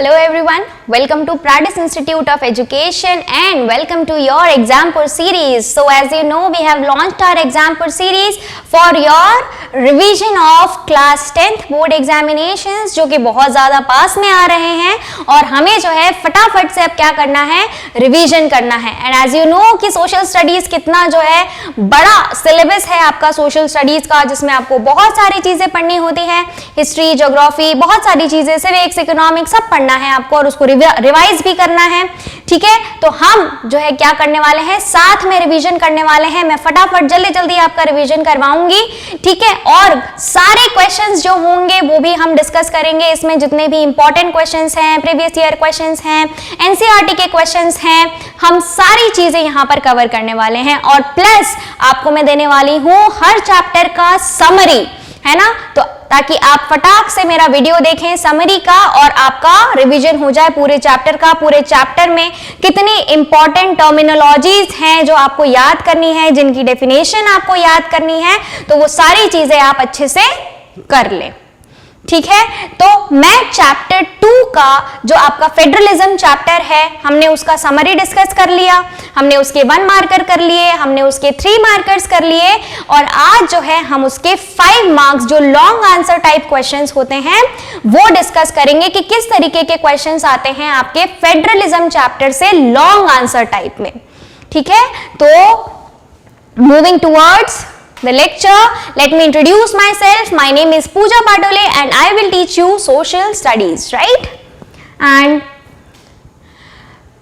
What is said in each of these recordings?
Hello everyone, welcome to Pradis Institute of Education and welcome to your Exampur series. So as you know, we have launched our Exampur series for your revision of class 10th board examinations जो कि बहुत ज़्यादा पास में आ रहे हैं और हमें जो है फटाफट से अब क्या करना है, रिवीजन करना है. एंड एज यू नो कि सोशल स्टडीज कितना जो है बड़ा सिलेबस है आपका सोशल स्टडीज का, जिसमें आपको बहुत सारी चीज़ें पढ़नी होती है, हिस्ट्री, ज्योग्राफी, बहुत सारी चीज़ें, सिविक्स, इकोनॉमिक्स सब पढ़ना है आपको और उसको रिवाइज भी करना है. ठीक है, तो हम जो है क्या करने वाले हैं, साथ में रिवीजन करने वाले हैं. मैं फटाफट जल्दी जल्दी आपका रिवीजन करवाऊंगी. ठीक है, और सारे क्वेश्चंस जो होंगे वो भी हम डिस्कस करेंगे. इसमें जितने भी इंपॉर्टेंट क्वेश्चंस हैं, प्रीवियस ईयर क्वेश्चंस हैं, एनसीईआरटी के क्वेश्चंस हैं, हम सारी चीजें यहाँ पर कवर करने वाले हैं. और प्लस आपको मैं देने वाली हूँ हर चैप्टर का समरी, है ना, तो ताकि आप फटाक से मेरा वीडियो देखें समरी का और आपका रिवीजन हो जाए पूरे चैप्टर का. पूरे चैप्टर में कितनी इंपॉर्टेंट टर्मिनोलॉजीज हैं जो आपको याद करनी है, जिनकी डेफिनेशन आपको याद करनी है, तो वो सारी चीजें आप अच्छे से कर लें. ठीक है, तो मैं चैप्टर 2 का जो आपका फेडरलिज्म चैप्टर है, हमने उसका समरी डिस्कस कर लिया, हमने उसके 1 मार्कर कर लिए, हमने उसके 3 मार्कर्स कर लिए और आज जो है हम उसके 5 मार्क्स जो लॉन्ग आंसर टाइप क्वेश्चंस होते हैं वो डिस्कस करेंगे कि किस तरीके के क्वेश्चंस आते हैं आपके फेडरलिज्म चैप्टर से लॉन्ग आंसर टाइप में. ठीक है, तो moving towards the lecture, let me introduce myself. My name is Pooja Patole and I will teach you social studies, right? And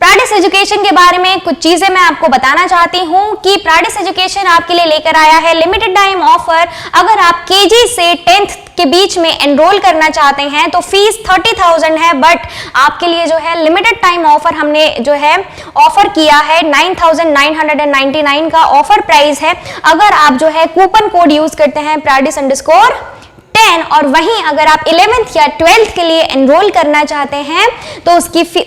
प्राडिस एजुकेशन के बारे में कुछ चीजें मैं आपको बताना चाहती हूँ कि प्राडिस एजुकेशन आपके लिए लेकर आया है लिमिटेड टाइम ऑफर. अगर आप केजी से 10th के बीच में एनरोल करना चाहते हैं तो फीस 30,000 है, बट आपके लिए जो है लिमिटेड टाइम ऑफर हमने जो है ऑफर किया है 9,999 का ऑफर प्राइस है. अगर आप जो है कूपन कोड यूज करते हैं Pradis_10 और वहीं अगर आप 11th या 12th के लिए एनरोल करना चाहते हैं तो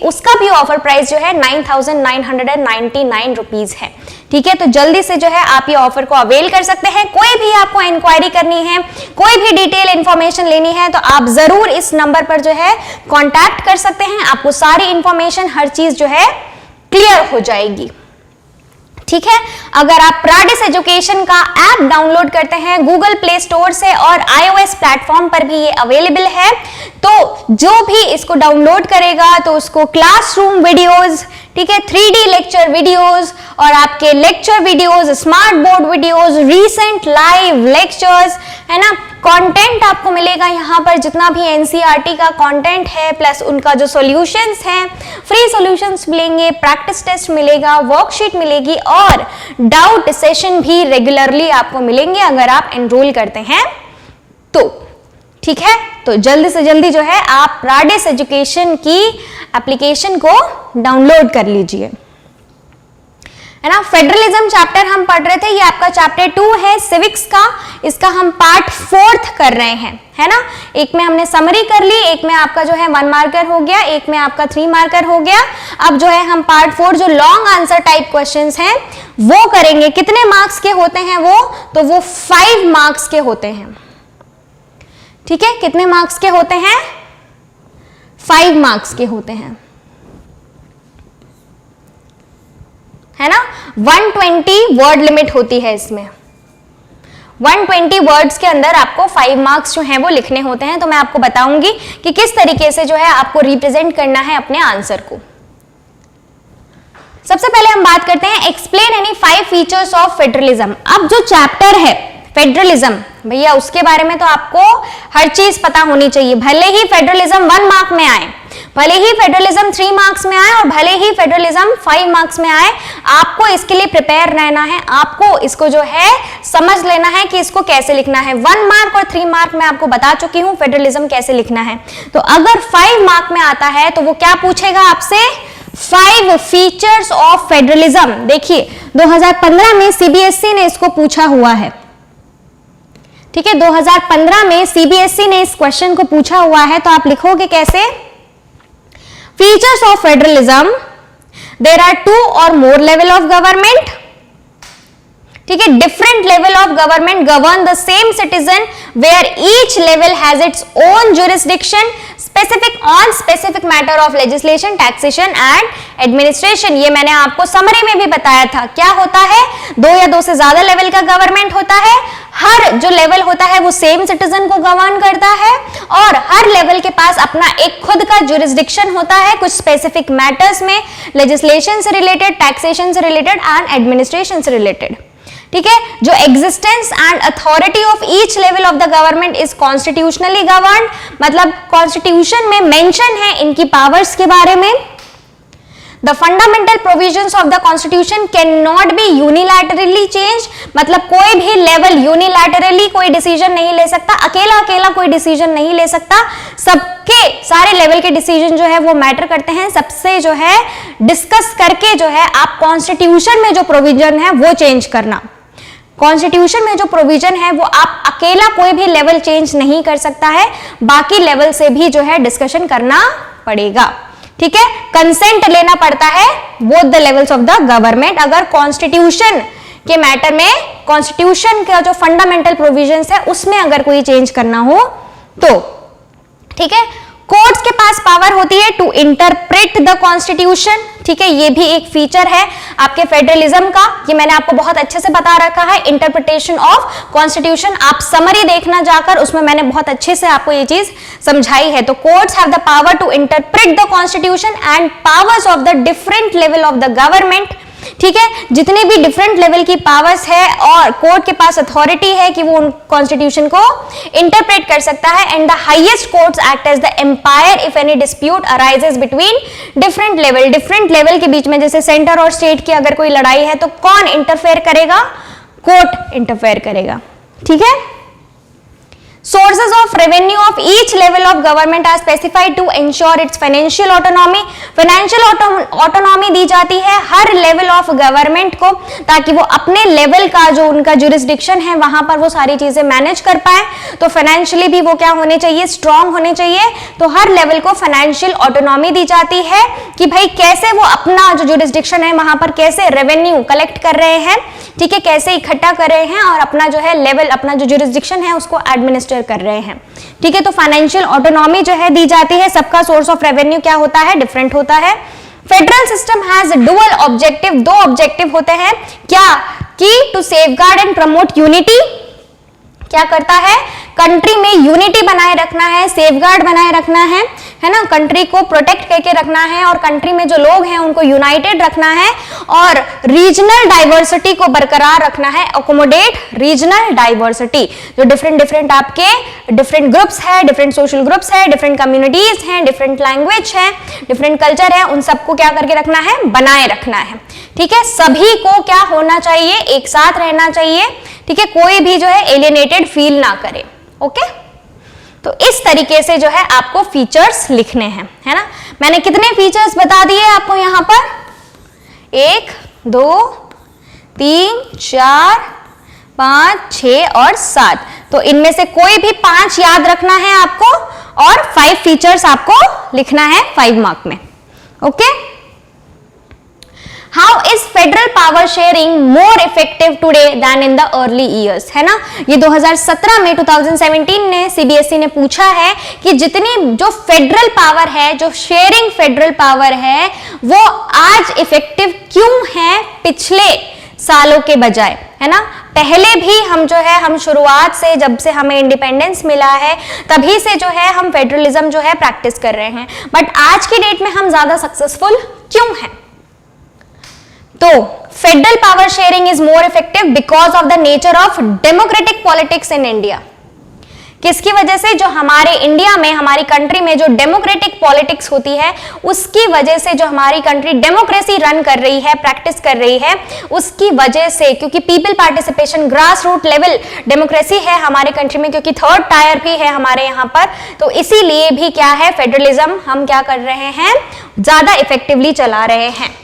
उसका भी ऑफर प्राइस जो है 9,999 रुपीज है. ठीक है, तो जल्दी से जो है आप ये ऑफर को अवेल कर सकते हैं. कोई भी आपको इंक्वायरी करनी है, कोई भी डिटेल इंफॉर्मेशन लेनी है तो आप जरूर इस नंबर पर जो है कांटेक्ट कर सकते हैं. आपको सारी इंफॉर्मेशन, हर चीज जो है क्लियर हो जाएगी. ठीक है, अगर आप प्राडिस एजुकेशन का ऐप डाउनलोड करते हैं गूगल प्ले स्टोर से और iOS प्लेटफॉर्म पर भी ये अवेलेबल है, तो जो भी इसको डाउनलोड करेगा तो उसको क्लासरूम वीडियोस, ठीक है, 3D लेक्चर वीडियोस और आपके lecture videos, smart board videos, recent live lectures, है ना, कंटेंट आपको मिलेगा यहाँ पर जितना भी एनसीईआरटी का कंटेंट है, प्लस उनका जो सॉल्यूशंस हैं, फ्री सॉल्यूशंस मिलेंगे, प्रैक्टिस टेस्ट मिलेगा, वर्कशीट मिलेगी और डाउट सेशन भी रेगुलरली आपको मिलेंगे अगर आप एनरोल करते हैं तो. ठीक है, तो जल्दी से जल्दी जो है आप प्राडिस एजुकेशन की एप्लीकेशन को डाउनलोड कर लीजिए, है ना. फेडरलिज्म चैप्टर हम पढ़ रहे थे, ये आपका चैप्टर 2 है सिविक्स का. इसका हम पार्ट 4th कर रहे हैं, है ना. एक में हमने समरी कर ली, एक में आपका जो है 1 मार्कर हो गया, एक में आपका 3 मार्कर हो गया. अब जो है हम पार्ट 4 जो लॉन्ग आंसर टाइप क्वेश्चंस हैं वो करेंगे. कितने मार्क्स के होते हैं वो, तो वो 5 मार्क्स के होते हैं. ठीक है, कितने मार्क्स के होते हैं, 5 मार्क्स के होते हैं, है ना. 120 वर्ड लिमिट होती है इसमें. 120 वर्ड्स के अंदर आपको 5 मार्क्स जो हैं वो लिखने होते हैं. तो मैं आपको बताऊंगी कि किस तरीके से जो है आपको रिप्रेजेंट करना है अपने आंसर को. सबसे पहले हम बात करते हैं explain any 5 features of federalism. अब जो चैप्टर है फेडरलिज्म, भैया उसके बारे में तो आपको हर चीज पता होनी चाहिए. भले ही फेडरलिज्म 1 मार्क में आए, भले ही फेडरलिज्म 3 मार्क्स में आए और भले ही फेडरलिज्म 5 मार्क्स में आए, आपको इसके लिए प्रिपेयर रहना है. आपको इसको जो है समझ लेना है कि इसको कैसे लिखना है. 1 मार्क और 3 मार्क में आपको बता चुकी हूं फेडरलिज्म कैसे लिखना है. तो अगर 5 मार्क में आता है तो वो क्या पूछेगा आपसे, 5 फीचर्स ऑफ फेडरलिज्म. देखिए 2015 में सीबीएसई ने इसको पूछा हुआ है. ठीक है, 2015 में सीबीएसई ने इस क्वेश्चन को पूछा हुआ है. तो आप लिखोगे कैसे, features of federalism, there are 2 or more level of government, ठीक है, different level of government govern the same citizen where each level has its own jurisdiction specific on specific matter of legislation, taxation and administration. ये मैंने आपको summary में भी बताया था। क्या होता है, दो या दो से ज्यादा लेवल का गवर्नमेंट होता है, हर जो लेवल होता है वो सेम सिटीजन को गवर्न करता है और हर लेवल के पास अपना एक खुद का जुरिस्डिक्शन होता है कुछ स्पेसिफिक मैटर्स में, लेजिस्लेशन से रिलेटेड, टैक्सेशन से रिलेटेड एंड एडमिनिस्ट्रेशन से रिलेटेड। ठीक है, जो existence and authority of each level of the government is constitutionally governed, मतलब कॉन्स्टिट्यूशन में मेंशन है इनकी पावर्स के बारे में। The fundamental provisions of the constitution cannot be unilaterally changed, मतलब कोई भी लेवल यूनिलैटरली कोई डिसीजन नहीं ले सकता, अकेला अकेला कोई डिसीजन नहीं ले सकता, सबके सारे लेवल के डिसीजन जो है वो मैटर करते हैं, सबसे जो है डिस्कस करके जो है आप कॉन्स्टिट्यूशन में जो प्रोविजन है वो चेंज करना। कॉन्स्टिट्यूशन में जो प्रोविजन है वो आप अकेला कोई भी लेवल चेंज नहीं कर सकता है, बाकी लेवल से भी जो है डिस्कशन करना पड़ेगा। ठीक है, कंसेंट लेना पड़ता है both the levels of the government अगर कॉन्स्टिट्यूशन के मैटर में, कॉन्स्टिट्यूशन का जो फंडामेंटल प्रोविजंस है उसमें अगर कोई चेंज करना हो तो। ठीक है, कोर्ट्स के पास पावर होती है टू इंटरप्रेट द कॉन्स्टिट्यूशन। ठीक है, ये भी एक फीचर है आपके फेडरलिज्म का, ये मैंने आपको बहुत अच्छे से बता रखा है, इंटरप्रिटेशन ऑफ कॉन्स्टिट्यूशन। आप समरी देखना जाकर, उसमें मैंने बहुत अच्छे से आपको ये चीज समझाई है। तो courts have the power to interpret the constitution and powers of the different level of the government. ठीक है, जितने भी डिफरेंट लेवल की पावर्स है और कोर्ट के पास अथॉरिटी है कि वो कॉन्स्टिट्यूशन को इंटरप्रेट कर सकता है। And the highest courts act as the umpire if any dispute arises between different level. Different level के बीच में, जैसे सेंटर और स्टेट की अगर कोई लड़ाई है तो कौन इंटरफेयर करेगा, कोर्ट इंटरफेयर करेगा। ठीक है, sources of revenue of each level of government are specified to ensure its financial autonomy। financial autonomy दी जाती है हर level of government को, ताकि वो अपने level का जो उनका jurisdiction है वहां पर वो सारी चीजें मैनेज कर पाए। तो financially भी वो क्या होने चाहिए, strong होने चाहिए। तो हर level को financial autonomy दी जाती है कि भाई कैसे वो अपना जो jurisdiction है वहां पर कैसे revenue collect कर रहे हैं, ठीक है, कैसे इकट्ठा कर रहे हैं और अपना जो है लेवल, अपना जो jurisdiction है उसको एडमिनिस्ट्रेट कर रहे हैं। ठीक है, तो फाइनेंशियल ऑटोनॉमी जो है दी जाती है। सबका सोर्स ऑफ रेवेन्यू क्या होता है, डिफरेंट होता है। Federal system has dual objective, दो ऑब्जेक्टिव होते हैं क्या, कि to safeguard and promote unity. क्या करता है, कंट्री में यूनिटी बनाए रखना है, सेफगार्ड बनाए रखना है ना, कंट्री को प्रोटेक्ट करके रखना है और कंट्री में जो लोग हैं उनको यूनाइटेड रखना है और रीजनल डाइवर्सिटी को बरकरार रखना है, अकोमोडेट रीजनल डाइवर्सिटी। जो डिफरेंट आपके डिफरेंट ग्रुप्स है, डिफरेंट सोशल ग्रुप्स है, डिफरेंट कम्युनिटीज हैं, डिफरेंट लैंग्वेज है, डिफरेंट कल्चर है, उन सबको क्या करके रखना है, बनाए रखना है। ठीक है, सभी को क्या होना चाहिए, एक साथ रहना चाहिए। ठीक है, कोई भी जो है एलियनेटेड फील ना करे। ओके, तो इस तरीके से जो है आपको फीचर्स लिखने हैं, है ना। मैंने कितने फीचर्स बता दिए आपको यहां पर, 1 2 3 4 5 6 और 7। तो इनमें से कोई भी 5 याद रखना है आपको और 5 फीचर्स आपको लिखना है 5 मार्क में। Okay, how is federal power sharing more effective today than in the early years, है ना। ये 2017 में 2017 ने सीबीएसई ने पूछा है कि जितनी जो फेडरल पावर है, जो शेयरिंग फेडरल पावर है, वो आज इफेक्टिव क्यों है पिछले सालों के बजाय, है ना। पहले भी हम जो है, हम शुरुआत से जब से हमें इंडिपेंडेंस मिला है तभी से जो है हम फेडरलिज्म जो है प्रैक्टिस कर रहे हैं, बट आज की डेट में हम ज्यादा सक्सेसफुल क्यों हैं। तो federal power sharing is more effective because of the nature of democratic politics in India. किसकी वजह से, जो हमारे इंडिया में, हमारी कंट्री में जो डेमोक्रेटिक पॉलिटिक्स होती है उसकी वजह से, जो हमारी कंट्री डेमोक्रेसी रन कर रही है, प्रैक्टिस कर रही है, उसकी वजह से, क्योंकि people participation, grass root level democracy है हमारे कंट्री में, क्योंकि थर्ड टायर भी है हमारे यहाँ पर, तो इसीलिए भी क्या है, फेडरलिज्म हम क्या कर रहे हैं, ज्यादा इफेक्टिवली चला रहे हैं।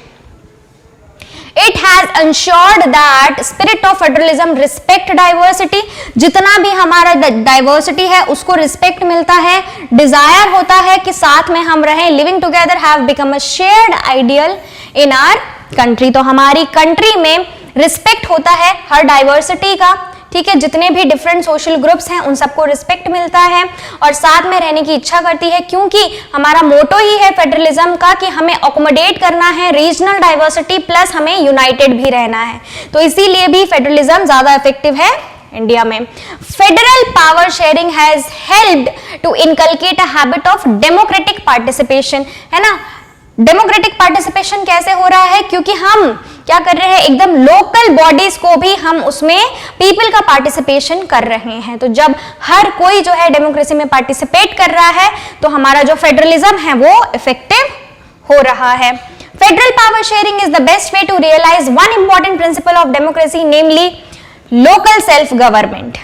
It has ensured that spirit of federalism respect diversity। जितना भी हमारा डाइवर्सिटी है उसको रिस्पेक्ट मिलता है, डिजायर होता है कि साथ में हम रहें, living together have become a shared ideal in our country. तो हमारी कंट्री में रिस्पेक्ट होता है हर डाइवर्सिटी का, ठीक है, जितने भी डिफरेंट सोशल ग्रुप्स हैं उन सबको रिस्पेक्ट मिलता है और साथ में रहने की इच्छा करती है, क्योंकि हमारा मोटो ही है फेडरलिज्म का कि हमें अकोमोडेट करना है रीजनल डाइवर्सिटी प्लस हमें यूनाइटेड भी रहना है। तो इसीलिए भी फेडरलिज्म ज्यादा इफेक्टिव है इंडिया में। Federal power sharing has helped to inculcate a habit of democratic participation, है ना। डेमोक्रेटिक पार्टिसिपेशन कैसे हो रहा है, क्योंकि हम क्या कर रहे हैं, एकदम लोकल बॉडीज को भी हम उसमें पीपल का पार्टिसिपेशन कर रहे हैं। तो जब हर कोई जो है डेमोक्रेसी में पार्टिसिपेट कर रहा है तो हमारा जो फेडरलिज्म है वो इफेक्टिव हो रहा है। Federal power sharing is the best way to realise one important principle of democracy, namely local self government,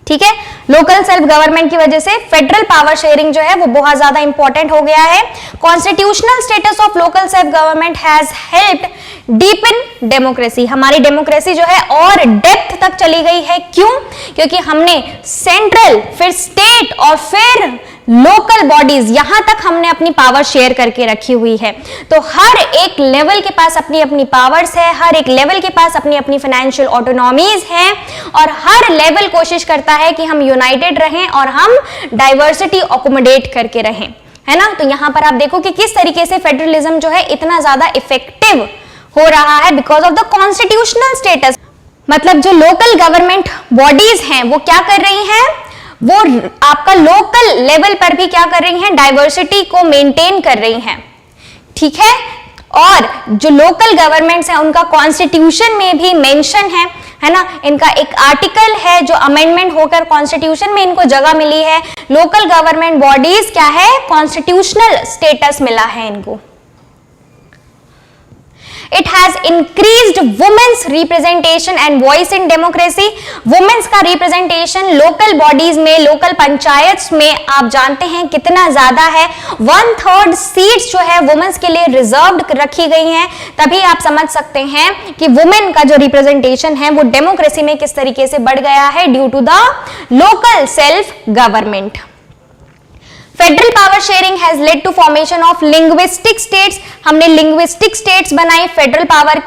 ठीक है। लोकल सेल्फ गवर्नमेंट की वजह से फेडरल पावर शेयरिंग जो है वो बहुत ज्यादा इंपॉर्टेंट हो गया है। Constitutional status of local self government has helped deepen democracy, हमारी डेमोक्रेसी जो है और डेप्थ तक चली गई है। क्यों? क्योंकि हमने सेंट्रल, फिर स्टेट और फिर लोकल बॉडीज, यहां तक हमने अपनी पावर शेयर करके रखी हुई है। तो हर एक लेवल के पास अपनी अपनी पावर्स है, हर एक लेवल के पास अपनी अपनी फाइनेंशियल ऑटोनॉमीज है और हर लेवल कोशिश करता है कि हम यूनाइटेड रहें और हम डाइवर्सिटी अकोमोडेट करके रहें, है ना। तो यहां पर आप देखो कि किस तरीके से फेडरलिज्म जो है इतना ज्यादा इफेक्टिव हो रहा है because of the constitutional status. मतलब जो लोकल गवर्नमेंट बॉडीज हैं वो क्या कर रही हैं, वो आपका लोकल लेवल पर भी क्या कर रही हैं, डाइवर्सिटी को मेंटेन कर रही हैं, ठीक है। और जो लोकल गवर्नमेंट्स हैं उनका कॉन्स्टिट्यूशन में भी मेंशन है ना, इनका एक आर्टिकल है जो अमेंडमेंट होकर कॉन्स्टिट्यूशन में इनको जगह मिली है। लोकल गवर्नमेंट बॉडीज क्या है, कॉन्स्टिट्यूशनल स्टेटस मिला है इनको। It has increased women's representation and voice in democracy. Women's का representation local bodies में, local पंचायत में आप जानते हैं कितना ज्यादा है। 1/3 सीट्स जो है वुमेन्स के लिए रिजर्व्ड रखी गई हैं। तभी आप समझ सकते हैं कि वुमेन का जो रिप्रेजेंटेशन है वो डेमोक्रेसी में किस तरीके से बढ़ गया है due to the local self government. Federal power sharing has led to formation of linguistic states, हमने लिंग्विस्टिक स्टेट्स बनाई फेडरल पावर,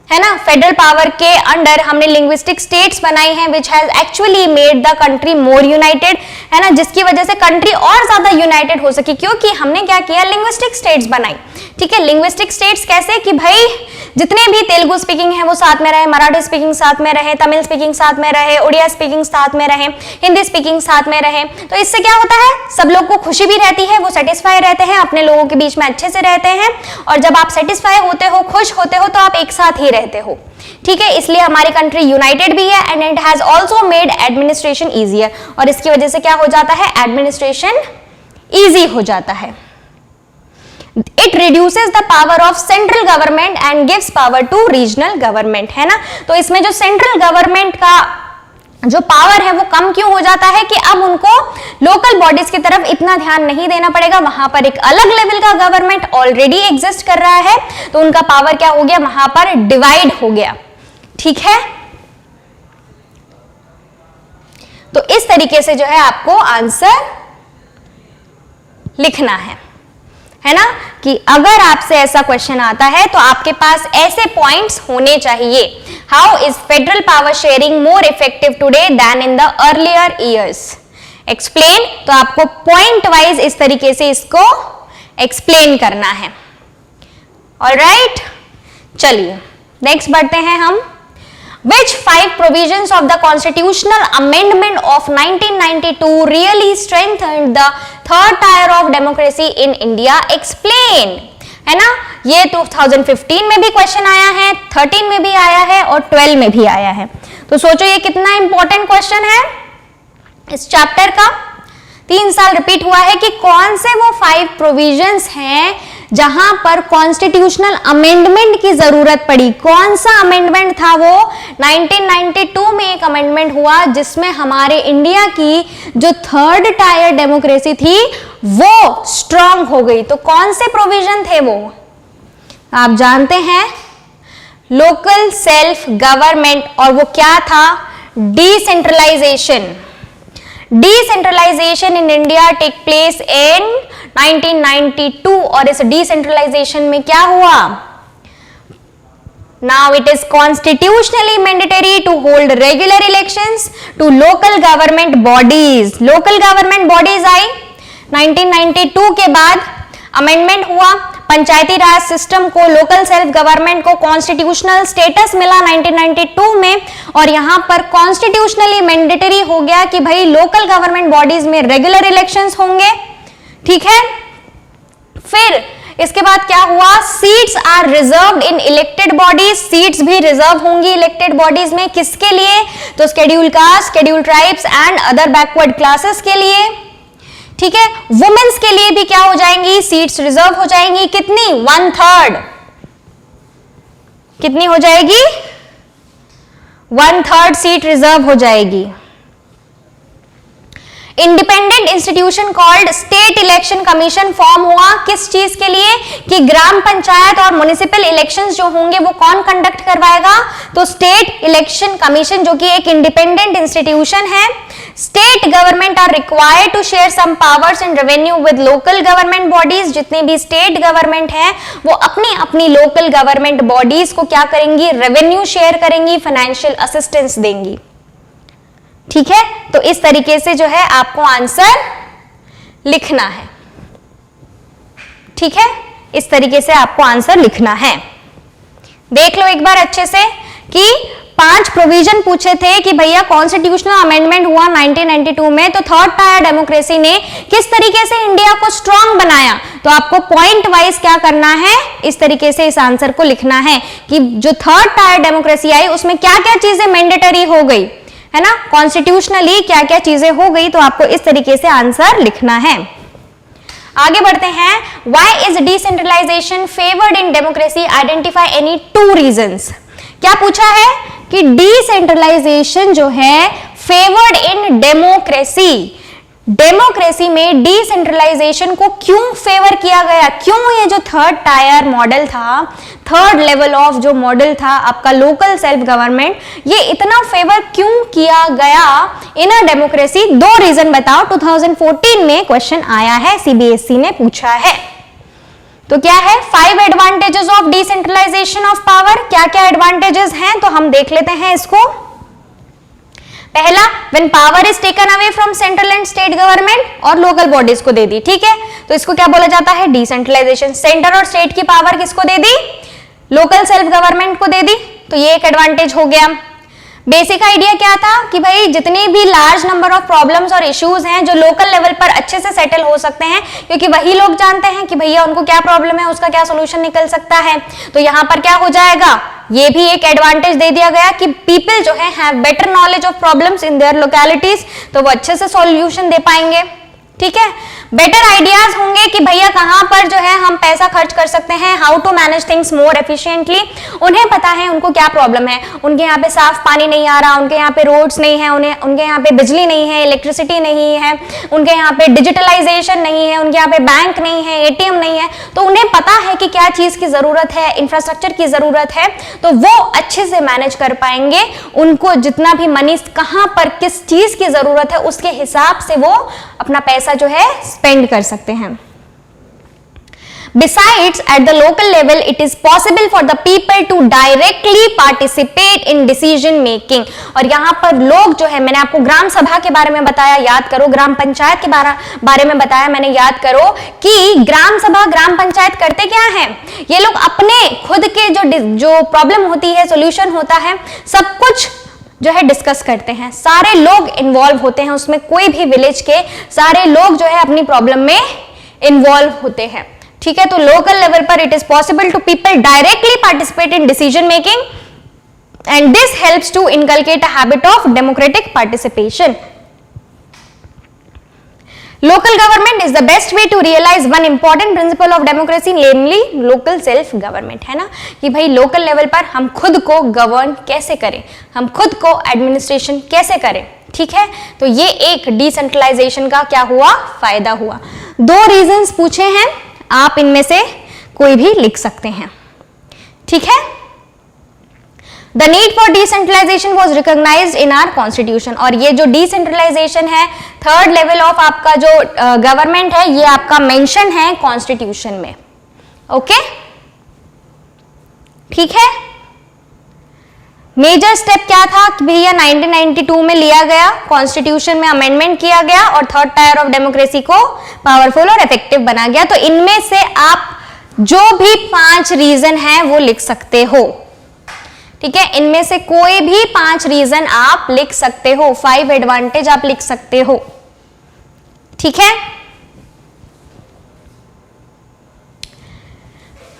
है ना। फेडरल पावर के अंडर हमने लिंग्विस्टिक स्टेट्स बनाई हैं which has actually made the country more united, है ना, जिसकी वजह से कंट्री और ज्यादा यूनाइटेड हो सकी, क्योंकि हमने क्या किया, लिंग्विस्टिक स्टेट्स बनाई, ठीक है। लिंग्विस्टिक स्टेट्स कैसे कि भाई जितने भी तेलुगु स्पीकिंग है वो साथ में रहे, मराठी स्पीकिंग साथ में रहे, तमिल स्पीकिंग साथ में रहे, उड़िया स्पीकिंग साथ में रहे, हिंदी स्पीकिंग साथ में रहे। तो इससे क्या होता है, सब लोग को खुशी भी रहती है, वो सेटिस्फाई रहते हैं, अपने लोगों के बीच में अच्छे से रहते हैं। और जब आप सेटिस्फाई होते हो, खुश होते हो, तो आप एक साथ ही रहते हो, ठीक है। इसलिए हमारी कंट्री यूनाइटेड भी है and it has also made administration easier, और इसकी वजह से क्या हो जाता है, एडमिनिस्ट्रेशन इजी हो जाता है। It reduces the power of central government and gives power to regional government, है ना। तो इसमें जो सेंट्रल गवर्नमेंट का जो पावर है वो कम क्यों हो जाता है कि अब उनको लोकल बॉडीज की तरफ इतना ध्यान नहीं देना पड़ेगा, वहां पर एक अलग लेवल का गवर्नमेंट ऑलरेडी एग्जिस्ट कर रहा है, तो उनका पावर क्या हो गया, वहां पर डिवाइड हो गया, ठीक है। तो इस तरीके से जो है आपको आंसर लिखना है ना, कि अगर आपसे ऐसा क्वेश्चन आता है तो आपके पास ऐसे पॉइंट्स होने चाहिए। How is federal power sharing more effective today than in the earlier years, explain. तो आपको पॉइंट वाइज इस तरीके से इसको एक्सप्लेन करना है। ऑलराइट, चलिए नेक्स्ट बढ़ते हैं हम। Which 5 provisions of the constitutional amendment of 1992 really strengthened the third tier of democracy in India? Explain, है ना। ये 2015 में भी क्वेश्चन आया है, 13 में भी आया है और 12 में भी आया है। तो सोचो ये कितना इंपॉर्टेंट क्वेश्चन है इस चैप्टर का। 3 साल रिपीट हुआ है कि कौन से वो 5 प्रोविजंस हैं जहां पर कॉन्स्टिट्यूशनल अमेंडमेंट की जरूरत पड़ी। कौन सा अमेंडमेंट था वो, 1992 में एक अमेंडमेंट हुआ जिसमें हमारे इंडिया की जो थर्ड टायर डेमोक्रेसी थी वो स्ट्रांग हो गई। तो कौन से प्रोविजन थे वो, आप जानते हैं, लोकल सेल्फ गवर्नमेंट, और वो क्या था, decentralisation. Decentralisation in India take place in 1992 और इस डिसेंट्रलाइजेशन में क्या हुआ, Now it is constitutionally mandatory to hold regular elections to local government bodies. Local government bodies आई 1992 के बाद, अमेंडमेंट हुआ, पंचायती राज सिस्टम को, लोकल सेल्फ गवर्नमेंट को कॉन्स्टिट्यूशनल स्टेटस मिला 1992 में, और यहां पर कॉन्स्टिट्यूशनली मैंडेटरी हो गया कि भाई लोकल गवर्नमेंट बॉडीज में रेगुलर इलेक्शंस होंगे, ठीक है। फिर इसके बाद क्या हुआ, seats are reserved in elected bodies, seats भी रिजर्व होंगी इलेक्टेड बॉडीज में, किसके लिए, तो schedule caste, schedule tribes and other backward classes के लिए, ठीक है। वुमेन्स के लिए भी क्या हो जाएंगी, सीट्स रिजर्व हो जाएंगी, कितनी, 1/3, कितनी हो जाएगी, 1/3 सीट रिजर्व हो जाएगी। Independent institution called state election commission form हुआ, किस चीज के लिए, कि ग्राम पंचायत और म्युनिसिपल इलेक्शंस जो होंगे वो कौन कंडक्ट करवाएगा, तो स्टेट इलेक्शन कमीशन, जो कि एक इंडिपेंडेंट इंस्टीट्यूशन है। State government are required to share some powers and revenue with local government bodies, जितने भी स्टेट गवर्नमेंट है वो अपनी अपनी लोकल गवर्नमेंट बॉडीज को क्या करेंगी, रेवेन्यू शेयर करेंगी, फाइनेंशियल असिस्टेंस देंगी, ठीक है। तो इस तरीके से जो है आपको आंसर लिखना है, ठीक है, इस तरीके से आपको आंसर लिखना है। देख लो एक बार अच्छे से कि 5 प्रोविजन पूछे थे कि भैया कॉन्स्टिट्यूशनल अमेंडमेंट हुआ 1992 में, तो थर्ड टायर डेमोक्रेसी ने किस तरीके से इंडिया को स्ट्रांग बनाया, तो आपको पॉइंट वाइज क्या करना है, इस तरीके से इस आंसर को लिखना है कि जो थर्ड टायर डेमोक्रेसी आई उसमें क्या क्या चीजें मैंडेटरी हो गई, है ना, कॉन्स्टिट्यूशनली क्या क्या चीजें हो गई, तो आपको इस तरीके से आंसर लिखना है। आगे बढ़ते हैं, why is decentralisation favoured in democracy, identify any 2 reasons. क्या पूछा है कि डिसेंट्रलाइजेशन जो है फेवर्ड इन डेमोक्रेसी, डेमोक्रेसी में डिसेंट्रलाइजेशन को क्यों फेवर किया गया, क्यों ये जो थर्ड टायर मॉडल था, थर्ड लेवल ऑफ जो मॉडल था आपका लोकल सेल्फ गवर्नमेंट, ये इतना फेवर क्यों किया गया इन अ डेमोक्रेसी, 2 रीजन बताओ। 2014 में क्वेश्चन आया है, सीबीएसई ने पूछा है। तो क्या है, 5 advantages of decentralisation of power, क्या क्या एडवांटेजेस हैं, तो हम देख लेते हैं इसको। पहला, when power is taken away from central and state government और लोकल बॉडीज को दे दी, ठीक है, तो इसको क्या बोला जाता है, डिसेंट्रलाइजेशन। सेंटर और स्टेट की पावर किसको दे दी, लोकल सेल्फ गवर्नमेंट को दे दी, तो ये एक एडवांटेज हो गया। बेसिक आइडिया क्या था कि भाई जितने भी लार्ज नंबर ऑफ प्रॉब्लम्स और इश्यूज हैं जो लोकल लेवल पर अच्छे से सेटल हो सकते हैं, क्योंकि वही लोग जानते हैं कि भैया उनको क्या प्रॉब्लम है, उसका क्या सोल्यूशन निकल सकता है, तो यहाँ पर क्या हो जाएगा, ये भी एक एडवांटेज दे दिया गया कि पीपल जो है have better knowledge of problems in their localities, तो वो अच्छे से सॉल्यूशन दे पाएंगे, ठीक है। बेटर आइडियाज होंगे कि भैया कहां पर जो है हम पैसा खर्च कर सकते हैं, how to manage things more efficiently, उन्हें पता है उनको क्या प्रॉब्लम है, उनके यहाँ पे साफ पानी नहीं आ रहा, उनके यहाँ पे रोड्स नहीं है, उनके यहाँ पे बिजली नहीं है, इलेक्ट्रिसिटी नहीं है, उनके यहाँ पे डिजिटलाइजेशन नहीं है, उनके यहाँ पे बैंक नहीं है, एटीएम नहीं है, तो उन्हें पता है कि क्या चीज की जरूरत है, इंफ्रास्ट्रक्चर की जरूरत है, तो वो अच्छे से मैनेज कर पाएंगे। उनको जितना भी मनी कहां पर किस चीज की जरूरत है उसके हिसाब से वो अपना पैसा जो है स्पेंड कर सकते हैं। Besides, at the local level, it is possible for the people to directly participate in decision making। और यहाँ पर लोग जो है, मैंने आपको ग्राम सभा के बारे में बताया, याद करो, ग्राम पंचायत के बारे में बताया मैंने, याद करो कि ग्राम सभा ग्राम पंचायत करते क्या है, ये लोग अपने खुद के जो प्रॉब्लम होती है, सॉल्यूशन होता है, सब कुछ जो है डिस्कस करते हैं, सारे लोग इन्वॉल्व होते हैं उसमें, कोई भी विलेज के सारे लोग जो है अपनी प्रॉब्लम में इन्वॉल्व होते हैं, ठीक है। तो लोकल लेवल पर it is possible to people directly participate in decision making and this helps to inculcate a habit of democratic participation. Local government is the best way to realize one important principle of democracy, namely local self government, है ना, कि भाई local level पर हम खुद को govern कैसे करें, हम खुद को एडमिनिस्ट्रेशन कैसे करें, ठीक है। तो ये एक डिसेंट्रलाइजेशन का क्या हुआ, फायदा हुआ। 2 रीजंस पूछे हैं, आप इनमें से कोई भी लिख सकते हैं, ठीक है। The need for decentralization was recognized in our constitution, और ये जो डिसेंट्रलाइजेशन है, थर्ड लेवल ऑफ आपका जो गवर्नमेंट है, ये आपका मेंशन है कॉन्स्टिट्यूशन में, ओके, ठीक है। मेजर स्टेप क्या था कि भैया 1992 में लिया गया, कॉन्स्टिट्यूशन में अमेंडमेंट किया गया और थर्ड टायर ऑफ डेमोक्रेसी को पावरफुल और इफेक्टिव बना गया। तो इनमें से आप जो भी 5 रीजन है वो लिख सकते हो, ठीक है, इनमें से कोई भी 5 रीजन आप लिख सकते हो, 5 एडवांटेज आप लिख सकते हो, ठीक है।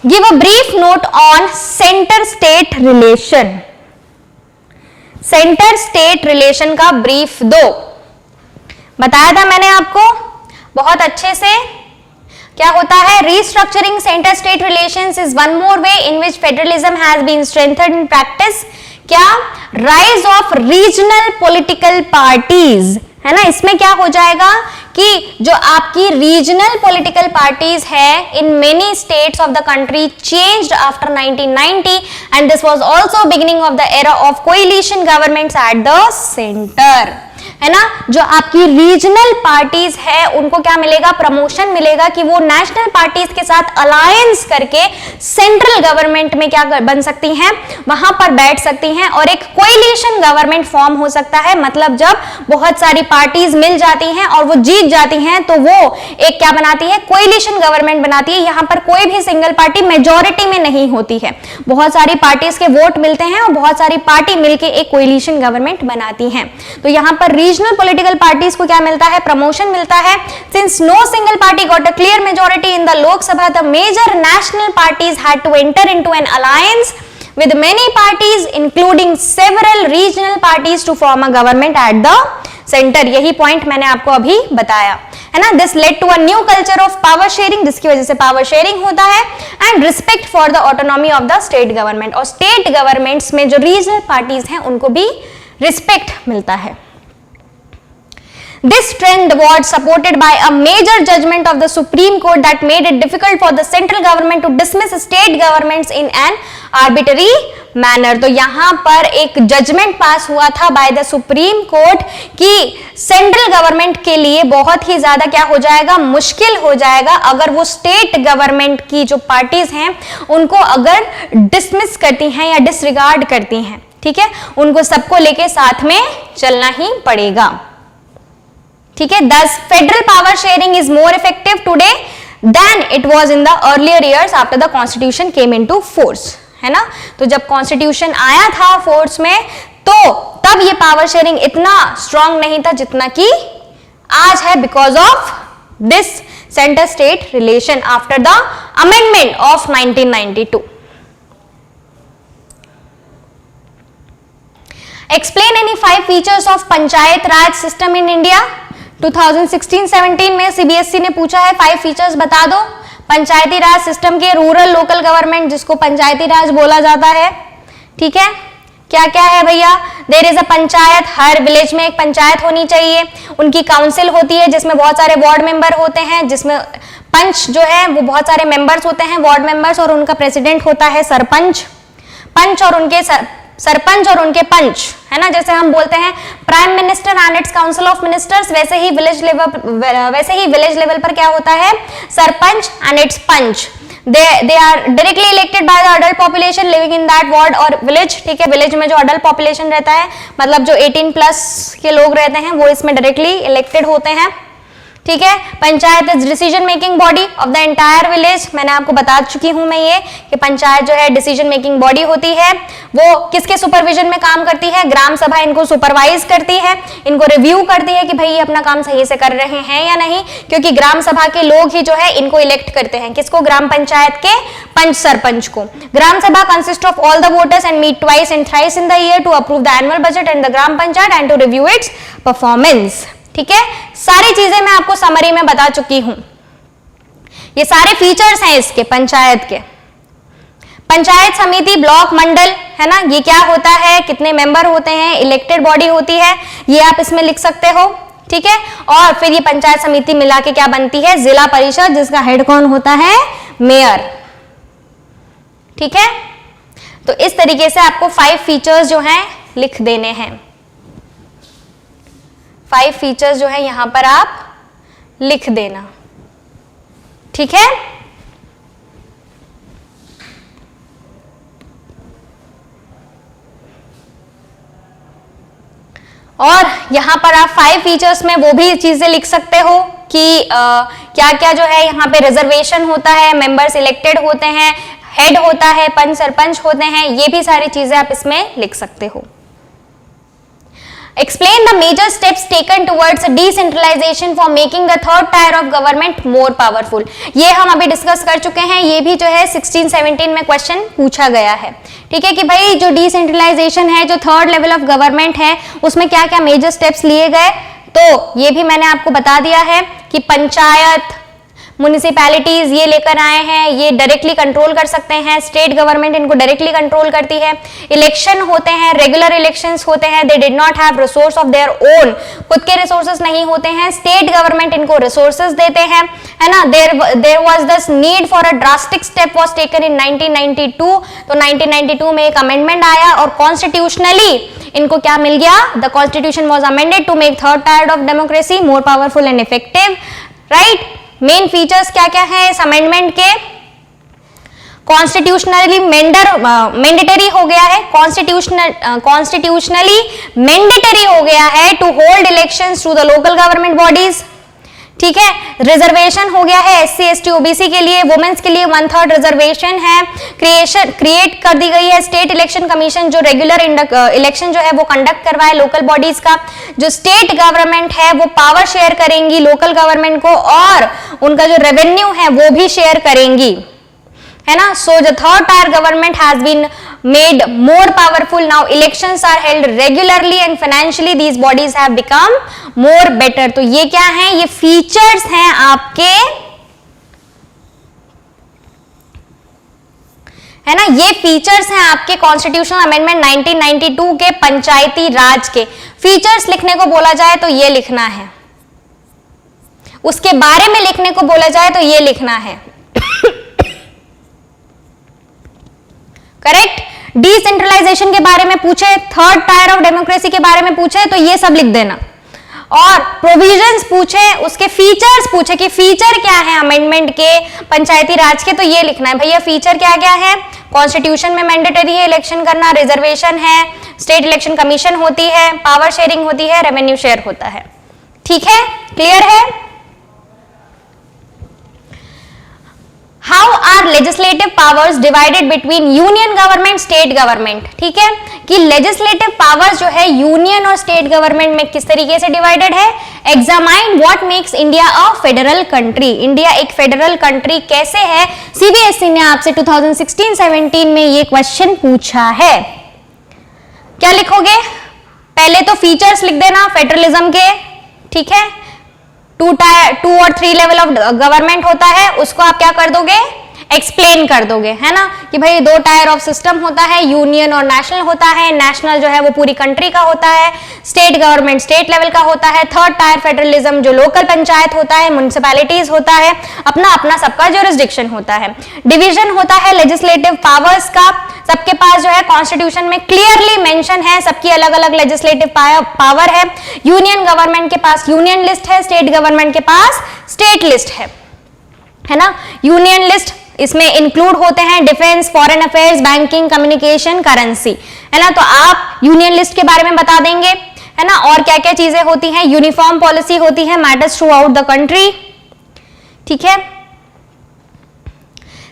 Give a brief note on centre state relation. Centre state relation का ब्रीफ दो। बताया था मैंने आपको बहुत अच्छे से क्या होता है। Restructuring centre state relations is one more way in which federalism has been strengthened in practice. क्या? Rise of regional political parties, है ना। इसमें क्या हो जाएगा कि जो आपकी रीजनल पॉलिटिकल पार्टीज है in many states of the country changed after 1990 and this was also beginning of the era of coalition governments at the centre, है ना। जो आपकी रीजनल पार्टीज है उनको क्या मिलेगा? प्रमोशन मिलेगा कि वो नेशनल पार्टीज के साथ अलायंस करके सेंट्रल गवर्नमेंट में क्या बन सकती हैं, वहां पर बैठ सकती हैं और एक कोएलिशन गवर्नमेंट फॉर्म हो सकता है। मतलब जब बहुत सारी पार्टीज मिल जाती हैं और वो जीत जाती हैं तो वो एक क्या बनाती है? कोएलिशन गवर्नमेंट बनाती है। यहां पर कोई भी सिंगल पार्टी मेजॉरिटी में नहीं होती है, बहुत सारी पार्टीज के वोट मिलते हैं और बहुत सारी पार्टी मिलकर एक कोएलिशन गवर्नमेंट बनाती हैं। तो यहां पर रीजनल पॉलिटिकल पार्टीज को क्या मिलता है? प्रमोशन मिलता है। Since no single party got a clear majority in the Lok Sabha, the major national parties had to enter into an alliance with many parties including several regional parties to form a government at the center। यही point मैंने आपको अभी बताया, है ना। This led to a new culture of power sharing, जिसकी वजह से पावर शेयरिंग होता है, and respect for the autonomy of the state government। और स्टेट गवर्नमेंट्स में जो रीजनल पार्टीज हैं उनको भी रिस्पेक्ट मिलता है। This trend was supported by a major judgment of the Supreme Court that made it difficult for the central government to dismiss state governments in an arbitrary manner। तो यहां पर एक judgement पास हुआ था बाय द सुप्रीम कोर्ट कि central government के लिए बहुत ही ज्यादा क्या हो जाएगा? मुश्किल हो जाएगा अगर वो स्टेट गवर्नमेंट की जो पार्टीज हैं उनको अगर डिसमिस करती हैं या डिसरिगार्ड करती हैं, ठीक है, उनको सबको लेके साथ में चलना ही पड़ेगा, ठीक है। Thus, federal power sharing is more effective today than it was in the earlier years after the constitution came into force, है ना। तो जब कॉन्स्टिट्यूशन आया था फोर्स में तो तब ये पावर शेयरिंग इतना स्ट्रांग नहीं था जितना कि आज है, because of this centre state relation after the amendment of 1992। Explain any 5 features of panchayat Raj system in India. 2016-17 में सीबीएसई ने पूछा है 5 फीचर्स बता दो पंचायती राज सिस्टम के, रूरल लोकल गवर्नमेंट जिसको पंचायती राज बोला जाता है, ठीक है। क्या क्या है भैया? देयर इज अ पंचायत, हर विलेज में एक पंचायत होनी चाहिए। उनकी काउंसिल होती है जिसमें बहुत सारे वार्ड मेंबर होते हैं, जिसमें पंच जो है वो बहुत सारे मेंबर्स होते हैं, वार्ड मेंबर्स, और उनका प्रेसिडेंट होता है सरपंच। पंच और उनके सरपंच और उनके पंच, है ना। जैसे हम बोलते हैं prime minister and its council of ministers, वैसे ही विलेज लेवल पर क्या होता है? Sarpanch and its panch. they are directly elected by the adult population living in that ward और village, ठीक है। विलेज में जो अडल्ट पॉपुलेशन रहता है, मतलब जो 18+ के लोग रहते हैं वो इसमें डायरेक्टली इलेक्टेड होते हैं, ठीक है। Panchayat is decision making body of the entire village. मैंने आपको बता चुकी हूं मैं ये कि पंचायत जो है डिसीजन मेकिंग बॉडी होती है। वो किसके सुपरविजन में काम करती है? ग्राम सभा इनको सुपरवाइज करती है, इनको रिव्यू करती है कि भाई ये अपना काम सही से कर रहे हैं या नहीं, क्योंकि ग्राम सभा के लोग ही जो है इनको इलेक्ट करते हैं। किसको? ग्राम पंचायत के पंच सरपंच को। Gram sabha consist of all the voters and meet twice and thrice in the year to approve the annual budget and the gram panchayat and to review its performance, ठीक है। सारी चीजें मैं आपको समरी में बता चुकी हूं। ये सारे फीचर्स हैं इसके पंचायत के। पंचायत समिति, ब्लॉक, मंडल, है ना, ये क्या होता है, कितने मेंबर होते हैं, इलेक्टेड बॉडी होती है, ये आप इसमें लिख सकते हो, ठीक है। और फिर ये पंचायत समिति मिला के क्या बनती है? जिला परिषद, जिसका हेड कौन होता है? मेयर, ठीक है। तो इस तरीके से आपको 5 फीचर्स जो हैं लिख देने हैं। 5 फीचर्स जो है यहां पर आप लिख देना, ठीक है। और यहाँ पर आप 5 फीचर्स में वो भी चीजें लिख सकते हो कि क्या क्या जो है यहाँ पे रिजर्वेशन होता है, मेंबर्स इलेक्टेड होते हैं, हेड होता है, पंच सरपंच होते हैं, ये भी सारी चीजें आप इसमें लिख सकते हो। Explain the major steps taken towards decentralization for making the third tier of government more powerful। ये हम अभी डिस्कस कर चुके हैं, ये भी जो है 16-17 में क्वेश्चन पूछा गया है। ठीक है कि भाई जो डिसेंट्रलाइजेशन है, जो थर्ड लेवल ऑफ गवर्नमेंट है, उसमें क्या क्या मेजर स्टेप्स लिए गए, तो ये भी मैंने आपको बता दिया है कि पंचायत, म्युनिसिपैलिटीज ये लेकर आए हैं, ये डायरेक्टली कंट्रोल कर सकते हैं, स्टेट गवर्नमेंट इनको डायरेक्टली कंट्रोल करती है। इलेक्शन होते हैं, रेगुलर इलेक्शंस होते हैं, they did not have resource of their own, खुद के रिसोर्सेज नहीं होते हैं, स्टेट गवर्नमेंट इनको रिसोर्सेज देते हैं, है ना। There was this need for a drastic step was taken in 1992, तो 1992 में एक अमेंडमेंट आया और कॉन्स्टिट्यूशनली इनको क्या मिल गया, the constitution was amended to make third tier of democracy more powerful and effective, right. Main features क्या क्या है इस अमेंडमेंट के, कॉन्स्टिट्यूशनली मैंडेटरी हो गया है, कॉन्स्टिट्यूशनली मैंडेटरी हो गया है to hold elections through the local government bodies. ठीक है, रिजर्वेशन हो गया है SC ST OBC के लिए, वुमेन्स के लिए 1/3 रिजर्वेशन है, क्रिएट कर दी गई है स्टेट इलेक्शन कमीशन जो रेगुलर इलेक्शन जो है वो कंडक्ट करवाए लोकल बॉडीज का। जो स्टेट गवर्नमेंट है वो पावर शेयर करेंगी लोकल गवर्नमेंट को और उनका जो रेवेन्यू है वो भी शेयर करेंगी, है ना। So the third tier government has been made more powerful now, elections are held regularly and financially these bodies have become more better। तो ये क्या है, ये फीचर्स हैं आपके, है ना, ये फीचर्स हैं आपके कॉन्स्टिट्यूशनल अमेंडमेंट 1992 के पंचायती राज के। फीचर्स लिखने को बोला जाए तो ये लिखना है, उसके बारे में लिखने को बोला जाए तो ये लिखना है, करेक्ट। डिसेंट्रलाइजेशन के बारे में पूछे, थर्ड टायर ऑफ डेमोक्रेसी के बारे में पूछे तो ये सब लिख देना, और प्रोविजंस पूछे, उसके फीचर्स पूछे कि फीचर क्या है अमेंडमेंट के पंचायती राज के, तो ये लिखना है भैया फीचर क्या क्या है। कॉन्स्टिट्यूशन में मैंडेटरी है इलेक्शन करना, रिजर्वेशन है, स्टेट इलेक्शन कमीशन होती है, पावर शेयरिंग होती है, रेवेन्यू शेयर होता है। ठीक है, क्लियर है। How are legislative powers divided between union government, state government? ठीक है कि legislative powers जो है यूनियन और स्टेट गवर्नमेंट में किस तरीके से डिवाइडेड है। Examine what makes India a federal country। India एक फेडरल कंट्री कैसे है, CBSE ने आपसे 2016-17 में ये क्वेश्चन पूछा है। क्या लिखोगे, पहले तो फीचर्स लिख देना फेडरलिज्म के, ठीक है। 2 और 3 लेवल ऑफ गवर्नमेंट होता है, उसको आप क्या कर दोगे, एक्सप्लेन कर दोगे, है ना, कि भाई 2 टायर ऑफ सिस्टम होता है, यूनियन और नेशनल होता है। नेशनल जो है वो पूरी कंट्री का होता है, स्टेट गवर्नमेंट स्टेट लेवल का होता है, थर्ड टायर फेडरलिज्म जो लोकल पंचायत होता है, म्युनिसिपैलिटीज होता है, अपना अपना सबका ज्यूरिसडिक्शन होता है। डिवीजन होता है लेजिस्लेटिव पावर्स का, सबके पास जो है कॉन्स्टिट्यूशन में क्लियरली मेंशन है, सबकी अलग अलग लेजिस्लेटिव पावर है। यूनियन गवर्नमेंट के पास यूनियन लिस्ट है, स्टेट गवर्नमेंट के पास स्टेट लिस्ट है ना। यूनियन लिस्ट इसमें इंक्लूड होते हैं defence, foreign affairs, banking, communication, currency, है ना। तो आप यूनियन लिस्ट के बारे में बता देंगे, है ना। और क्या क्या चीजें होती हैं, यूनिफॉर्म पॉलिसी होती है, matters through out the country, ठीक है।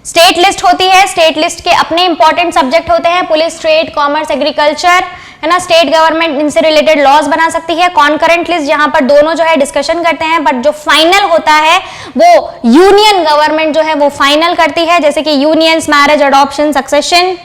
स्टेट लिस्ट होती है, स्टेट लिस्ट के अपने इंपॉर्टेंट सब्जेक्ट होते हैं, पुलिस, ट्रेड, कॉमर्स, एग्रीकल्चर, है ना। स्टेट गवर्नमेंट इनसे रिलेटेड लॉज बना सकती है। कॉन्करेंट लिस्ट जहां पर दोनों जो है डिस्कशन करते हैं, बट जो फाइनल होता है वो यूनियन गवर्नमेंट जो है वो फाइनल करती है, जैसे कि यूनियंस, मैरिज, अडॉप्शन, सक्सेशन,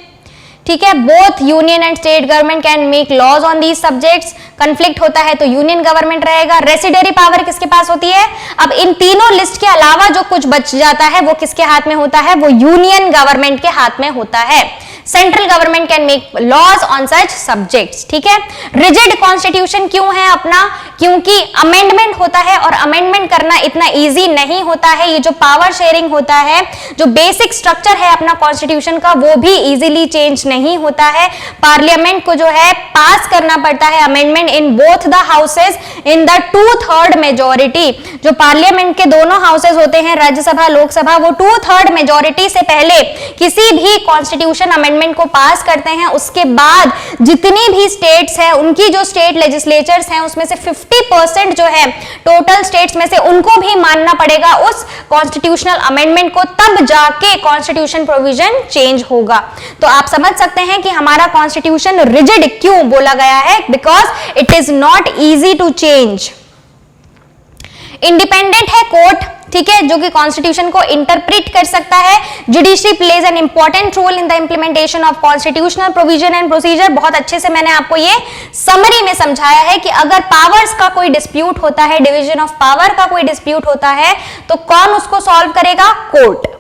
ठीक है। Both union and state government can make laws on these subjects. Conflict होता है तो यूनियन गवर्नमेंट रहेगा। रेसिडरी पावर किसके पास होती है, अब इन तीनों लिस्ट के अलावा जो कुछ बच जाता है वो किसके हाथ में होता है, वो यूनियन गवर्नमेंट के हाथ में होता है। Central government can make laws on such subjects, ठीक है। रिजिड कॉन्स्टिट्यूशन क्यों है अपना, क्योंकि अमेंडमेंट होता है और अमेंडमेंट करना इतना इजी नहीं होता है। ये जो पावर शेयरिंग होता है, जो बेसिक स्ट्रक्चर है अपना कॉन्स्टिट्यूशन का, वो भी इजीली चेंज नहीं होता है। पार्लियामेंट को जो है पास करना पड़ता है amendment in both the houses in the 2/3 majority. जो पार्लियामेंट के दोनों हाउसेस होते हैं, राज्यसभा लोकसभा, वो 2/3 मेजोरिटी से पहले किसी भी कॉन्स्टिट्यूशन अमेंडमेंट को पास करते हैं। उसके बाद जितनी भी स्टेट्स हैं, उनकी जो स्टेट लेजिस्लेचर्स हैं, उसमें से 50% जो है टोटल स्टेट्स में से, उनको भी मानना पड़ेगा उस कॉन्स्टिट्यूशनल अमेंडमेंट को, तब जाके कॉन्स्टिट्यूशन प्रोविजन चेंज होगा। तो आप समझ सकते हैं कि हमारा कॉन्स्टिट्यूशन रिजिड क्यों बोला गया है, because it is not easy to change. Independent है कोर्ट, ठीक है, जो कि कॉन्स्टिट्यूशन को इंटरप्रेट कर सकता है। Judiciary plays an important role in the implementation of constitutional provision and procedure. बहुत अच्छे से मैंने आपको ये समरी में समझाया है कि अगर पावर्स का कोई डिस्प्यूट होता है, डिवीजन ऑफ पावर का कोई डिस्प्यूट होता है, तो कौन उसको सॉल्व करेगा? कोर्ट।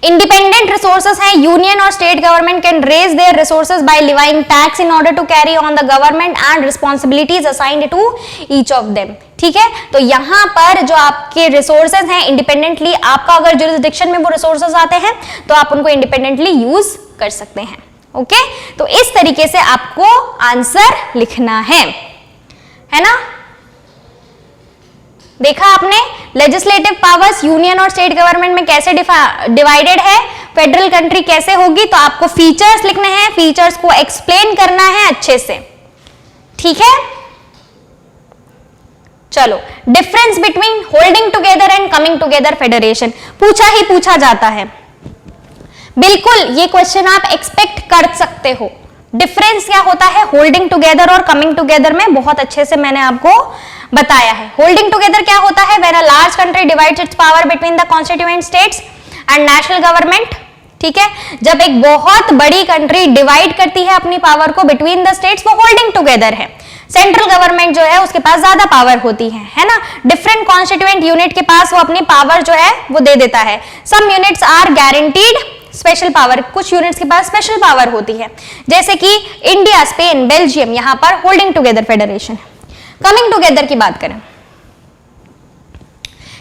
इंडिपेंडेंट रिसोर्सेस हैं, यूनियन और state government can raise their resources by levying tax in order to carry on the government and responsibilities assigned to each of them. ठीक है, तो यहां पर जो आपके रिसोर्सेज हैं इंडिपेंडेंटली, आपका अगर जुरिसडिक्शन में वो रिसोर्सेज आते हैं तो आप उनको इंडिपेंडेंटली यूज कर सकते हैं। ओके, तो इस तरीके से आपको आंसर लिखना है ना। देखा आपने लेजिस्लेटिव पावर्स यूनियन और स्टेट गवर्नमेंट में कैसे डिवाइडेड है, फेडरल कंट्री कैसे होगी, तो आपको फीचर्स लिखने हैं, फीचर्स को एक्सप्लेन करना है अच्छे से। ठीक है, चलो, difference between holding together and coming together federation पूछा ही पूछा जाता है। बिल्कुल ये क्वेश्चन आप एक्सपेक्ट कर सकते हो। डिफरेंस क्या होता है होल्डिंग टुगेदर और कमिंग टुगेदर में, बहुत अच्छे से मैंने आपको बताया है। होल्डिंग टुगेदर क्या होता है? When a large country divides it's power between the constituent states and national government. ठीक है, जब एक बहुत बड़ी कंट्री डिवाइड करती है अपनी पावर को बिटवीन द स्टेट्स, वो होल्डिंग टुगेदर है। सेंट्रल गवर्नमेंट जो है उसके पास ज्यादा पावर होती है ना। डिफरेंट कॉन्स्टिट्यूएंट यूनिट के पास वो अपनी पावर जो है वो दे देता है। Some units are guaranteed special power, कुछ यूनिट्स के पास स्पेशल पावर होती है, जैसे कि इंडिया, स्पेन, बेल्जियम, यहां पर holding together federation. Coming together की बात करें,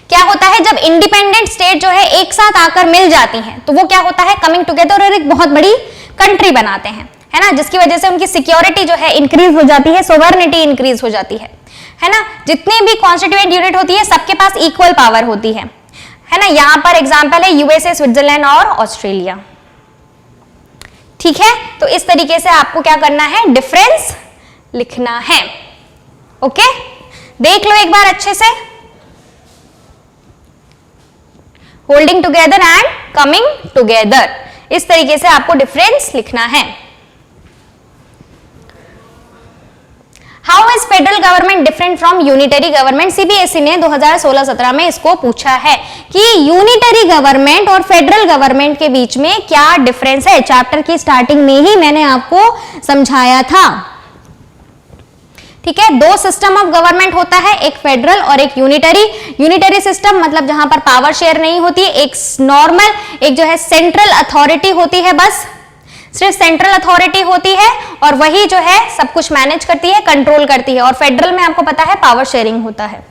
क्या होता है जब इंडिपेंडेंट स्टेट जो है एक साथ आकर मिल जाती हैं, तो वो क्या होता है कमिंग टुगेदर और एक बहुत बड़ी कंट्री बनाते हैं, है ना, जिसकी वजह से उनकी सिक्योरिटी जो है इंक्रीज हो जाती है, सोवरेनिटी इंक्रीज हो जाती है ना। जितनी भी कॉन्स्टिट्यूएंट यूनिट होती है सबके पास इक्वल पावर होती है ना। यहां पर एग्जांपल है यूएसए, स्विट्जरलैंड और ऑस्ट्रेलिया। ठीक है, तो इस तरीके से आपको क्या करना है, डिफरेंस लिखना है। ओके, देख लो एक बार अच्छे से, holding together and coming together, इस तरीके से आपको डिफरेंस लिखना है। How is federal government different from unitary government? CBSE ने 2016-17 में इसको पूछा है कि यूनिटरी गवर्नमेंट और फेडरल गवर्नमेंट के बीच में क्या डिफरेंस है। चैप्टर की स्टार्टिंग में ही मैंने आपको समझाया था। ठीक है, दो सिस्टम ऑफ गवर्नमेंट होता है, एक फेडरल और एक यूनिटरी। यूनिटरी सिस्टम मतलब जहां पर पावर शेयर नहीं होती, एक नॉर्मल, एक जो है सेंट्रल अथॉरिटी होती है, बस सिर्फ सेंट्रल अथॉरिटी होती है और वही जो है सब कुछ मैनेज करती है, कंट्रोल करती है। और फेडरल में आपको पता है पावर शेयरिंग होता है।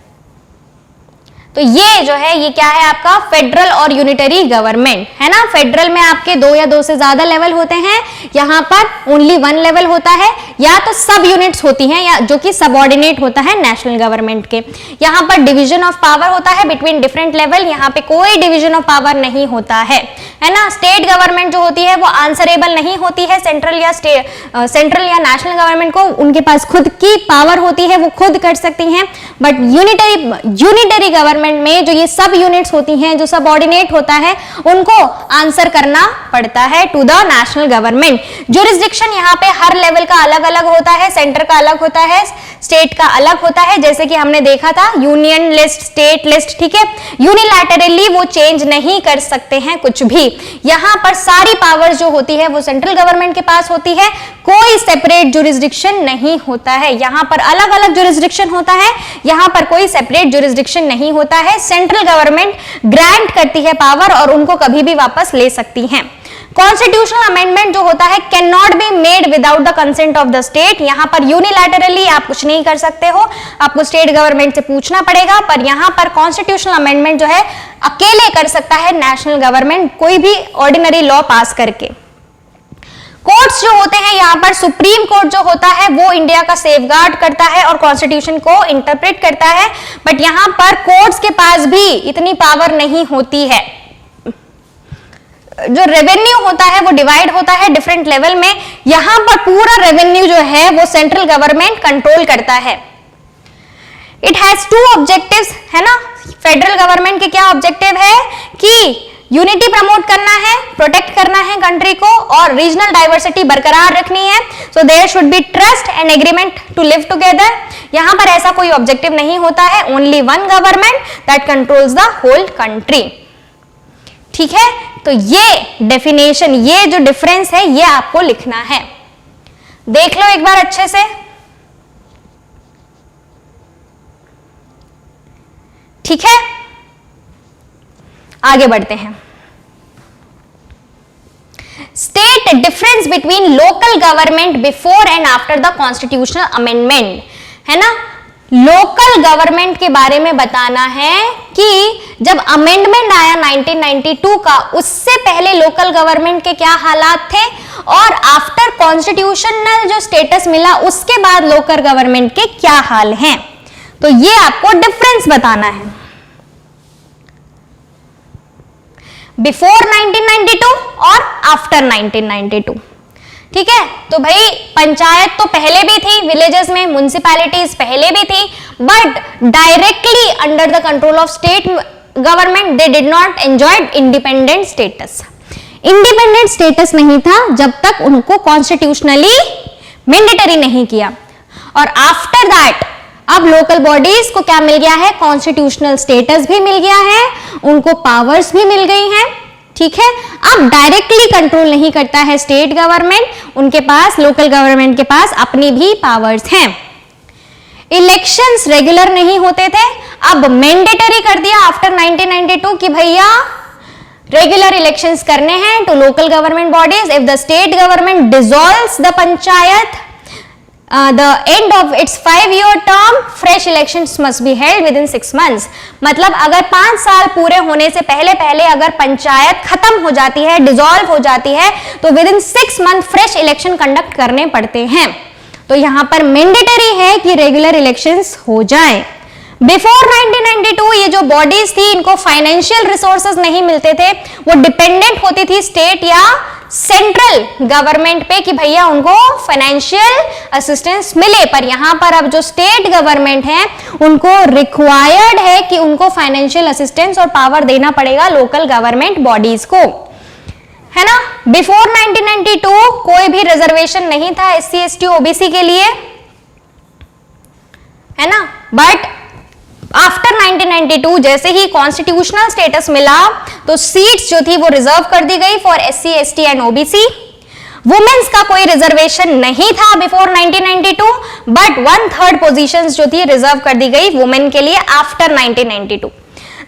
तो ये जो है ये क्या है आपका फेडरल और यूनिटरी गवर्नमेंट, है ना। फेडरल में आपके 2 या 2 से ज्यादा लेवल होते हैं, यहाँ पर ओनली 1 लेवल होता है, या तो सब यूनिट्स होती हैं या जो कि सबऑर्डिनेट होता है नेशनल गवर्नमेंट के। यहाँ पर डिवीजन ऑफ पावर होता है बिटवीन डिफरेंट लेवल, यहाँ पे कोई डिवीजन ऑफ पावर नहीं होता है ना। स्टेट गवर्नमेंट जो होती है वो आंसरेबल नहीं होती है सेंट्रल या नेशनल गवर्नमेंट को, उनके पास खुद की पावर होती है, वो खुद कर सकती हैं। बट यूनिटरी गवर्नमेंट में जो ये सब यूनिट्स होती हैं, जो सबऑर्डिनेट होता है, उनको आंसर करना पड़ता है to the national government. Jurisdiction यहाँ पे हर लेवल का अलग अलग होता है, सेंटर का अलग होता है, स्टेट का अलग होता है, जैसे कि हमने देखा था यूनियन लिस्ट, स्टेट लिस्ट। ठीक है, यूनिलैटरली वो चेंज नहीं कर सकते हैं कुछ भी। यहाँ पर सारी पावर जो होती है वो सेंट्रल गवर्नमेंट के पास होती है, कोई सेपरेट जुरिसडिक्शन नहीं होता है। यहाँ पर अलग अलग जुरिसडिक्शन होता है, यहाँ पर कोई सेपरेट जुरिसडिक्शन नहीं होता है। सेंट्रल गवर्नमेंट ग्रांट करती है पावर और उनको कभी भी वापस ले सकती हैं। कॉन्स्टिट्यूशनल अमेंडमेंट जो होता है can not be made without the consent of the state. यहां पर यूनिलैटरली आप कुछ नहीं कर सकते हो, आपको स्टेट गवर्नमेंट से पूछना पड़ेगा, पर यहां पर कॉन्स्टिट्यूशनल अमेंडमेंट जो है अकेले कर सकता है नेशनल गवर्नमेंट, कोई भी ऑर्डिनरी लॉ पास करके। कोर्ट्स जो होते हैं यहां पर सुप्रीम कोर्ट जो होता है वो इंडिया का सेफगार्ड करता है और कॉन्स्टिट्यूशन को इंटरप्रेट करता है, बट यहां पर कोर्ट्स के पास भी इतनी पावर नहीं होती है। जो रेवेन्यू होता है वो डिवाइड होता है डिफरेंट लेवल में, यहां पर पूरा रेवेन्यू जो है वो सेंट्रल गवर्नमेंट कंट्रोल करता है। इट हैज टू ऑब्जेक्टिव्स, है ना, फेडरल गवर्नमेंट के क्या ऑब्जेक्टिव है कि यूनिटी प्रमोट करना है, प्रोटेक्ट करना है कंट्री को, और रीजनल डाइवर्सिटी बरकरार रखनी है। So there should be trust and agreement to live together. यहां पर ऐसा कोई ऑब्जेक्टिव नहीं होता है, only one government that controls the whole country. ठीक है, तो ये डेफिनेशन, ये जो डिफरेंस है ये आपको लिखना है। देख लो एक बार अच्छे से। ठीक है, आगे बढ़ते हैं। State difference between local government before and after the constitutional amendment, है ना। लोकल गवर्नमेंट के बारे में बताना है कि जब अमेंडमेंट आया 1992 का, उससे पहले लोकल गवर्नमेंट के क्या हालात थे, और आफ्टर कॉन्स्टिट्यूशनल जो स्टेटस मिला उसके बाद लोकल गवर्नमेंट के क्या हाल हैं। तो ये आपको डिफरेंस बताना है बिफोर 1992 और आफ्टर 1992। ठीक है, तो भाई पंचायत तो पहले भी थी, विलेजेस में म्युनिसिपैलिटीज पहले भी थी, but directly under the control of state government they did not enjoyed independent status. Independent status नहीं था जब तक उनको कॉन्स्टिट्यूशनली मैंडेटरी नहीं किया, और आफ्टर दैट अब लोकल बॉडीज को क्या मिल गया है, कॉन्स्टिट्यूशनल स्टेटस भी मिल गया है, उनको पावर्स भी मिल गई हैं। ठीक है, अब डायरेक्टली कंट्रोल नहीं करता है स्टेट गवर्नमेंट, उनके पास, लोकल गवर्नमेंट के पास अपनी भी पावर्स हैं। इलेक्शंस रेगुलर नहीं होते थे, अब मैंडेटरी कर दिया आफ्टर 1992 कि भैया रेगुलर इलेक्शंस करने हैं to local government bodies. If the state government dissolves the panchayat the end of its 5-year term, fresh elections must be held within 6 months। मतलब अगर 5 साल पूरे होने से पहले पहले अगर पंचायत खत्म हो जाती है, डिसॉल्व हो जाती है, तो within 6 month fresh election conduct करने पड़ते हैं। तो यहां पर मैंडेटरी है कि रेगुलर इलेक्शंस हो जाएं। बिफोर 1992 ये जो बॉडीज थी इनको फाइनेंशियल रिसोर्सेज नहीं मिलते थे, वो डिपेंडेंट होती थी स्टेट या सेंट्रल गवर्नमेंट पे कि भैया उनको फाइनेंशियल असिस्टेंस मिले, पर यहां पर अब जो स्टेट गवर्नमेंट है उनको रिक्वायर्ड है कि उनको फाइनेंशियल असिस्टेंस और पावर देना पड़ेगा लोकल गवर्नमेंट बॉडीज को, है ना। बिफोर 1992 कोई भी रिजर्वेशन नहीं था SC ST OBC के लिए, है ना, बट आफ्टर 1992 जैसे ही कॉन्स्टिट्यूशनल स्टेटस मिला तो सीट्स जो थी वो रिजर्व कर दी गई for SC ST and OBC। Women's का कोई रिजर्वेशन नहीं था बिफोर 1992, बट 1/3 पोजीशंस जो थी रिजर्व कर दी गई वुमेन के लिए after 1992।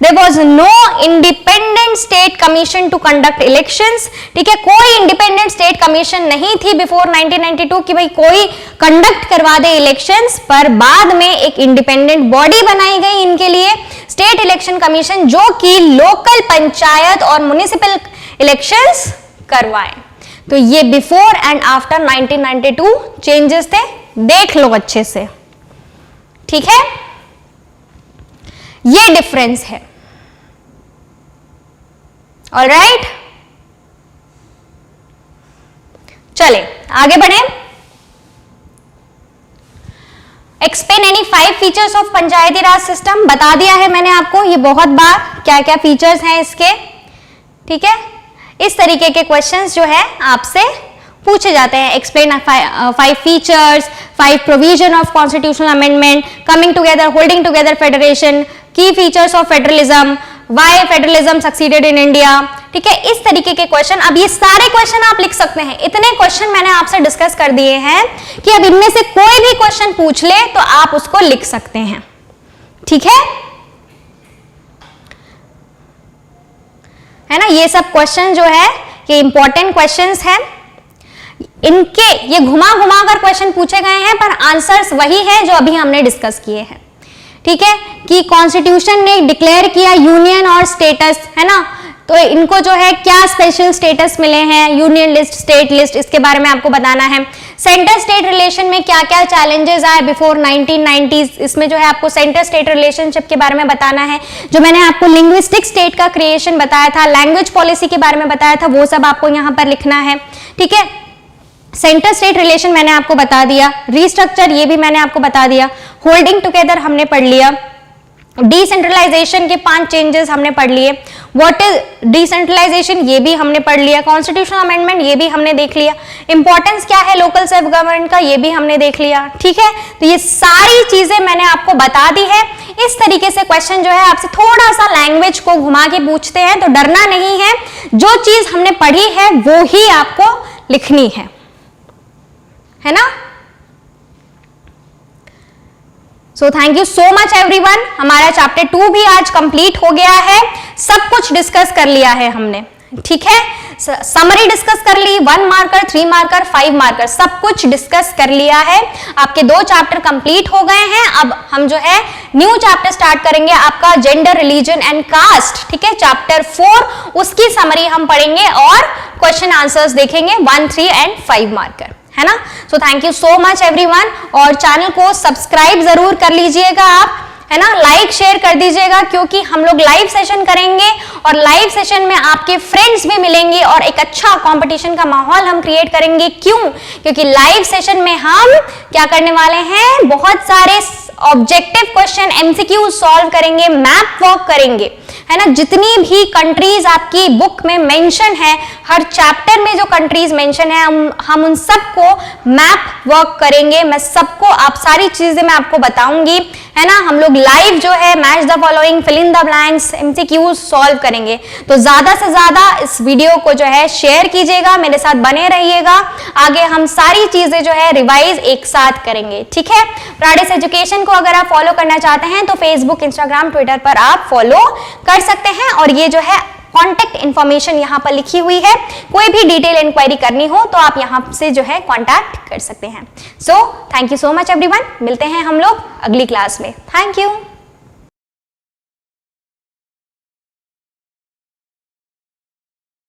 There was no independent state commission to conduct elections। ठीक है, कोई इंडिपेंडेंट स्टेट कमीशन नहीं थी बिफोर 1992 कि भाई कोई कंडक्ट करवा दे इलेक्शंस, पर बाद में एक इंडिपेंडेंट बॉडी बनाई गई इनके लिए, स्टेट इलेक्शन कमीशन, जो कि लोकल पंचायत और म्युनिसिपल इलेक्शंस करवाए। तो ये बिफोर एंड आफ्टर 1992 चेंजेस थे, देख लो अच्छे से। ठीक है, ये डिफरेंस है। ऑलराइट, चले आगे बढ़े। Explain any 5 features of Panchayati Raj system. बता दिया है मैंने आपको ये बहुत बार क्या क्या फीचर्स हैं इसके। ठीक है, इस तरीके के क्वेश्चंस जो है आपसे पूछे जाते हैं। Explain 5 features, 5 provision of constitutional amendment, coming together, holding together federation, की features of federalism, why federalism succeeded in India. ठीक है, इस तरीके के क्वेश्चन, अब ये सारे क्वेश्चन आप लिख सकते हैं। इतने क्वेश्चन मैंने आपसे डिस्कस कर दिए हैं कि अब इनमें से कोई भी क्वेश्चन पूछ ले तो आप उसको लिख सकते हैं। ठीक है ना, ये सब क्वेश्चन जो है ये इंपॉर्टेंट क्वेश्चंस हैं, इनके ये घुमा घुमा कर क्वेश्चन पूछे गए हैं पर आंसर्स वही है जो अभी हमने डिस्कस किए हैं। ठीक है, कि कॉन्स्टिट्यूशन ने डिक्लेयर किया यूनियन और स्टेटस, है ना, तो इनको जो है क्या स्पेशल स्टेटस मिले हैं, यूनियन लिस्ट, स्टेट लिस्ट, इसके बारे में आपको बताना है। सेंटर स्टेट रिलेशन में क्या क्या चैलेंजेस आए बिफोर 1990s, इसमें जो है आपको सेंटर स्टेट रिलेशनशिप के बारे में बताना है। जो मैंने आपको लिंग्विस्टिक स्टेट का क्रिएशन बताया था, लैंग्वेज पॉलिसी के बारे में बताया था, वो सब आपको यहाँ पर लिखना है। ठीक है, सेंटर स्टेट रिलेशन मैंने आपको बता दिया, रीस्ट्रक्चर ये भी मैंने आपको बता दिया, होल्डिंग टुगेदर हमने पढ़ लिया, डिसेंट्रलाइजेशन के 5 चेंजेस हमने पढ़ लिए, व्हाट इज डिसेंट्रलाइजेशन ये भी हमने पढ़ लिया, कॉन्स्टिट्यूशनल अमेंडमेंट ये भी हमने देख लिया, इंपॉर्टेंस क्या है लोकल सेल्फ गवर्नमेंट का ये भी हमने देख लिया। ठीक है, तो ये सारी चीजें मैंने आपको बता दी है। इस तरीके से क्वेश्चन जो है आपसे थोड़ा सा लैंग्वेज को घुमा के पूछते हैं, तो डरना नहीं है, जो चीज हमने पढ़ी है वो ही आपको लिखनी है ना। So thank you so much everyone, हमारा चैप्टर 2 भी आज कंप्लीट हो गया है, सब कुछ डिस्कस कर लिया है हमने। ठीक है, समरी डिस्कस कर ली, 1 मार्कर, 3 मार्कर, 5 मार्कर, सब कुछ डिस्कस कर लिया है। आपके 2 चैप्टर कंप्लीट हो गए हैं। अब हम जो है न्यू चैप्टर स्टार्ट करेंगे आपका जेंडर, रिलीजन एंड कास्ट। ठीक है, चैप्टर 4, उसकी समरी हम पढ़ेंगे और क्वेश्चन आंसर्स देखेंगे 1, 3 एंड 5 मार्कर, है ना। So thank you so much everyone, और चैनल को सब्सक्राइब जरूर कर लीजिएगा आप, है ना, लाइक शेयर कर दीजिएगा, क्योंकि हम लोग लाइव सेशन करेंगे और लाइव सेशन में आपके फ्रेंड्स भी मिलेंगे और एक अच्छा कंपटीशन का माहौल हम क्रिएट करेंगे। क्यों? क्योंकि लाइव सेशन में हम क्या करने वाले हैं, बहुत सारे ऑब्जेक्टिव क्वेश्चन एमसीक्यू सॉल्व करेंगे, मैप वर्क करेंगे, है ना। जितनी भी कंट्रीज आपकी बुक में मेंशन है, हर चैप्टर में जो कंट्रीज मेंशन है, हम उन सबको मैप वर्क करेंगे। मैं सबको, आप सारी चीजें मैं आपको बताऊंगी, है ना। हम लोग लाइव जो है match the following, fill in the blanks, MCQ solve करेंगे। तो ज्यादा से ज्यादा इस वीडियो को जो है शेयर कीजिएगा, मेरे साथ बने रहिएगा, आगे हम सारी चीजें जो है रिवाइज एक साथ करेंगे। ठीक है, प्राडिस एजुकेशन को अगर आप फॉलो करना चाहते हैं तो फेसबुक, इंस्टाग्राम, ट्विटर पर आप फॉलो कर सकते हैं, और ये जो है कॉन्टेक्ट इंफॉर्मेशन यहाँ पर लिखी हुई है, कोई भी डिटेल इंक्वायरी करनी हो तो आप यहाँ से जो है कॉन्टैक्ट कर सकते हैं। So thank you so much everyone, मिलते हैं हम लोग अगली क्लास में। Thank you.